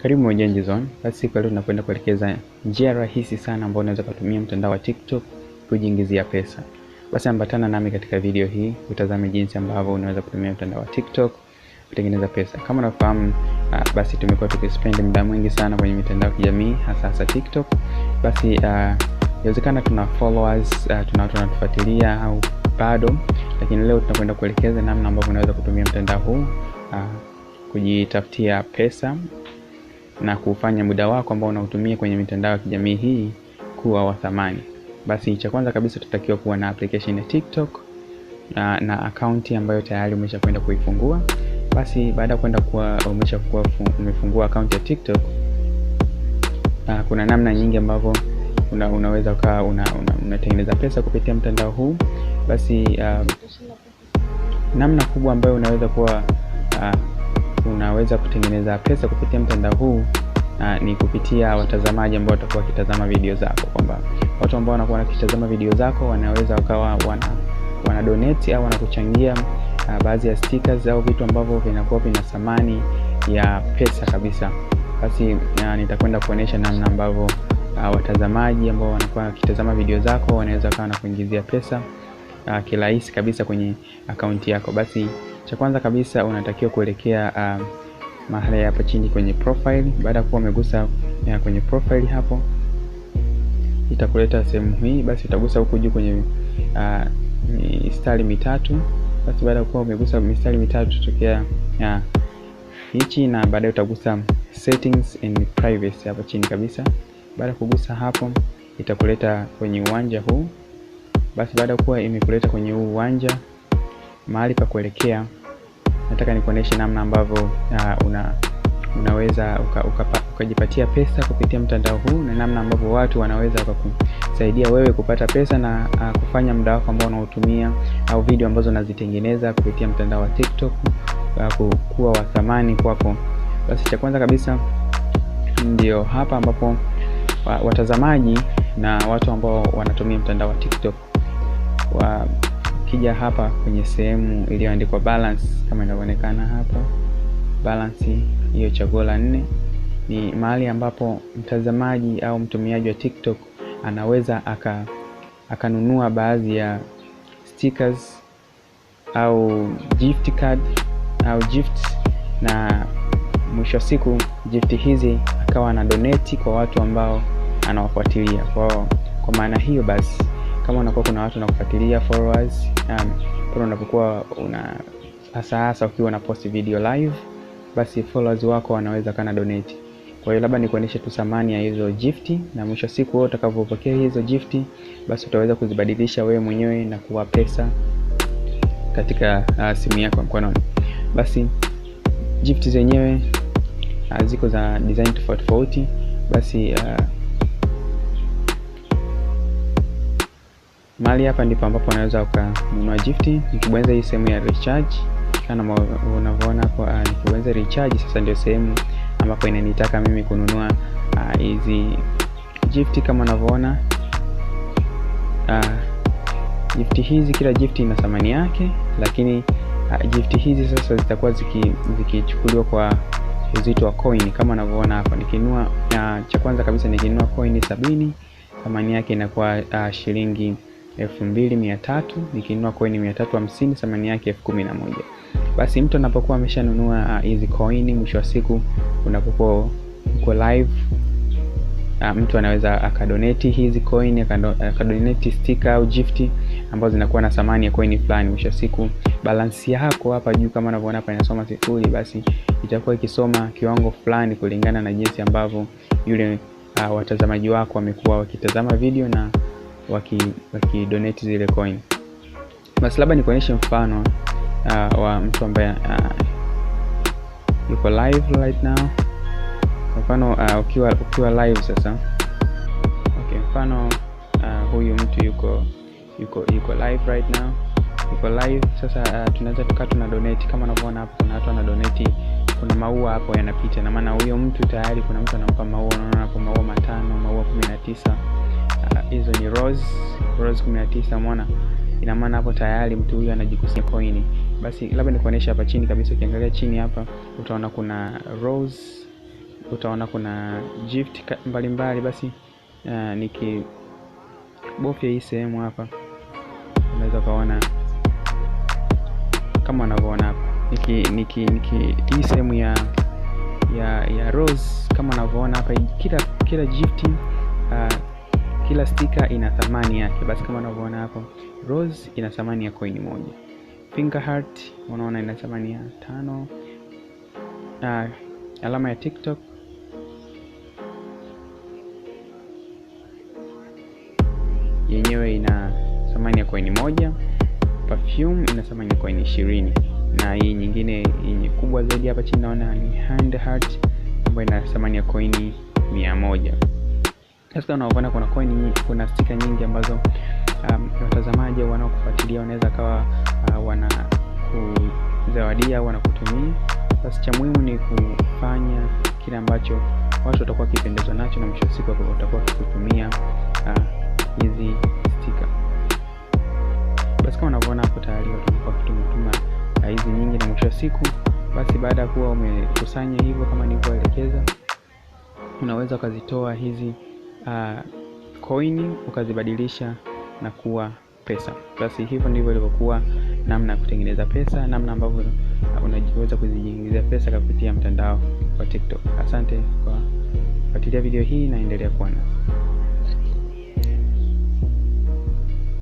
Karibu Jinsi Zone. Basi kwa leo tunakwenda kuelekeza njia rahisi sana ambayo unaweza kutumia mtandao wa TikTok kujiingizia pesa. Basi ambatana nami katika video hii utazame jinsi ambavyo unaweza kutumia mtandao wa TikTok kutengeneza pesa. Kama unafahamu, basi tumekuwa tukispend muda mwingi sana kwenye mitandao ya kijamii hasa TikTok. Basi inawezekana tuna followers, tunatufuatilia au bado, lakini leo tunakwenda kuelekeza namna ambavyo unaweza kutumia mtandao huu kujitafutia pesa na kufanya muda wako ambao unautumia kwenye mitandao ya kijamii hii kuwa wa thamani. Basi cha kwanza kabisa tutakiwa kuwa na application ya TikTok na account ambayo tayari umeshakwenda kuifungua. Basi baada ya kwenda kuwa umefungua account ya TikTok, kuna namna nyingi ambavyo unaweza unatengeneza pesa kupitia mtandao huu. Basi namna kubwa ambayo unaweza kutengeneza pesa kupitia mtandao huu ni kupitia watazamaji ambao watakuwa wakitazama video zako, kwamba watu ambao wanakuwa wakitazama video zako wanaweza wakawa wana donate au wanakuchangia baadhi ya stickers au vitu ambavyo vinakuwa vina thamani ya pesa kabisa. Basi nitakwenda kuonesha namna ambavyo watazamaji ambao wanakuwa wakitazama video zako wanaweza kawa na kuingizia pesa kirahisi kabisa kwenye akaunti yako. Basi cha kwanza kabisa unatakiwa kuelekea mahali hapa chini kwenye profile. Baada ya kuwa umegusa kwenye profile hapo, itakuleta sehemu hii. Basi utagusa huko juu kwenye mistari mitatu. Basi baada ya kuwa umegusa mistari mitatu tokea hichi, na baadaye utagusa settings and privacy hapa chini kabisa. Baada ya kugusa hapo, itakuleta kwenye uwanja huu. Basi baada ya kuwa imekuleta kwenye huu uwanja, mahali pa kuelekea, nataka nikuoneshe namna ambavyo unaweza ukajipatia pesa kupitia mtandao huu, na namna ambavyo watu wanaweza kukusaidia wewe kupata pesa na kufanya muda wako ambao unaotumia au video ambazo unazitengeneza kupitia mtandao wa TikTok kuwa wa thamani kwako. Basi cha kwanza kabisa ndio hapa ambapo watazamaji na watu ambao wanatumia mtandao wa TikTok kija hapa kwenye sehemu iliyoandikwa balance, kama inavyoonekana hapa balance, hiyo chaguo la 4 ni mahali ambapo mtazamaji au mtumiaji wa TikTok anaweza akanunua baadhi ya stickers au gift card au gifts, na mwisho siku gift hizi akawa na donate kwa watu ambao anawafuatilia. Kwa maana hiyo basi, kama unakuwa kuna watu wanakufuatilia followers, pale unapokuwa hasa ukiwa na post video live, basi followers wako wanaweza kana donate. Kwa hiyo labda nikuoneshe tu thamani ya hizo gift, na mwisho siku wewe utakapopokea hizo gift, basi utaweza kuzibadilisha wewe mwenyewe na kuwa pesa katika simu yako mkononi. Basi gift zenyewe ziko za design tofauti. Basi mahali hapa ndipo ambapo unaweza ukanunua gift. Nikibonyeza hii sehemu ya recharge, kama unavyoona hapo, nikibonyeza recharge, sasa ndio sehemu ambapo inanitaka mimi kununua hizi gift. Kama unavyoona gift hizi, kila gift ina thamani yake, lakini gift hizi sasa zitakuwa zikichukuliwa kwa uzito wa coin. Kama unavyoona hapa, nikinunua cha kwanza kabisa nikinunua coin 70, thamani yake inakuwa shilingi 2300. Nikinunua coin 350, thamani yake 11000. Basi mtu anapokuwa ameshanunua hizi coin, mwisho wa siku unapokuwa uko live, mtu anaweza akadonate hizi coin, akadonate sticker au gift ambazo zinakuwa na thamani ya coin fulani. Mwisho wa siku balance yako hapa juu kama unavyoona hapa inasoma 0, basi itakuwa ikisoma kiwango fulani kulingana na jinsi ambavyo yule watazamaji wako wamekuwa wakitazama video na wakidonate zile coin. Basi labda nikuonyeshe mfano wa mtu ambaye yuko live right now. Kwa mfano ukiwa live sasa, okay, mfano huyu mtu yuko live right now, yuko live sasa. Tunaweza tuna donate. Kama unavyoona hapo kuna watu wana donate, kuna maua hapo yanapita, na maana huyo mtu tayari kuna mtu anampa maua. Unaona hapo maua 5, maua 19. Hizo ni rose 19, umeona? Ina maana hapo tayari mtu huyu anajikusanya coin. Basi labda nikuonesha hapa chini kabisa. Ukiangalia chini hapa utaona kuna rose utaona kuna gift mbalimbali. Basi nikibofya hii sehemu hapa, unaweza kaona kama unavyoona hapa, hii sehemu ya rose, kama unavyoona hapa, kila gift kila sticker ina thamani yake. Basi kama unavyoona hapo, rose ina thamani ya coin moja, finger heart unaona ina thamani ya 5, alama ya TikTok yenyewe ina thamani ya coin moja, perfume ina thamani ya coin 20, na hii nyingine yenye kubwa zaidi hapa chini naona ni hand heart ambayo ina thamani ya coin 100. Sasa unaona kuna sticker nyingi ambazo watazamaji wanaokufuatilia wanaweza kawa wanakuzawadia au wanakutumia. Basi cha muhimu ni kufanya kile ambacho watu watakuwa kipendezwa nacho, na mwisho siku watakuwa kutumia hizi sticker. Basi kama unavyoona hapo, tayari watu wanakuwa kutumia hizi nyingi, na mwisho siku basi baada ya kuwa umekusanya hivyo kama nilivyoelekeza, unaweza ukazitoa hizi coin ukazibadilisha na kuwa pesa. Basi hivyo ndivyo ilivyokuwa namna ya kutengeneza pesa, namna ambavyo unaweza kujiingizia pesa kupitia mtandao wa TikTok. Asante kwa kufuatilia video hii na endelea kuona.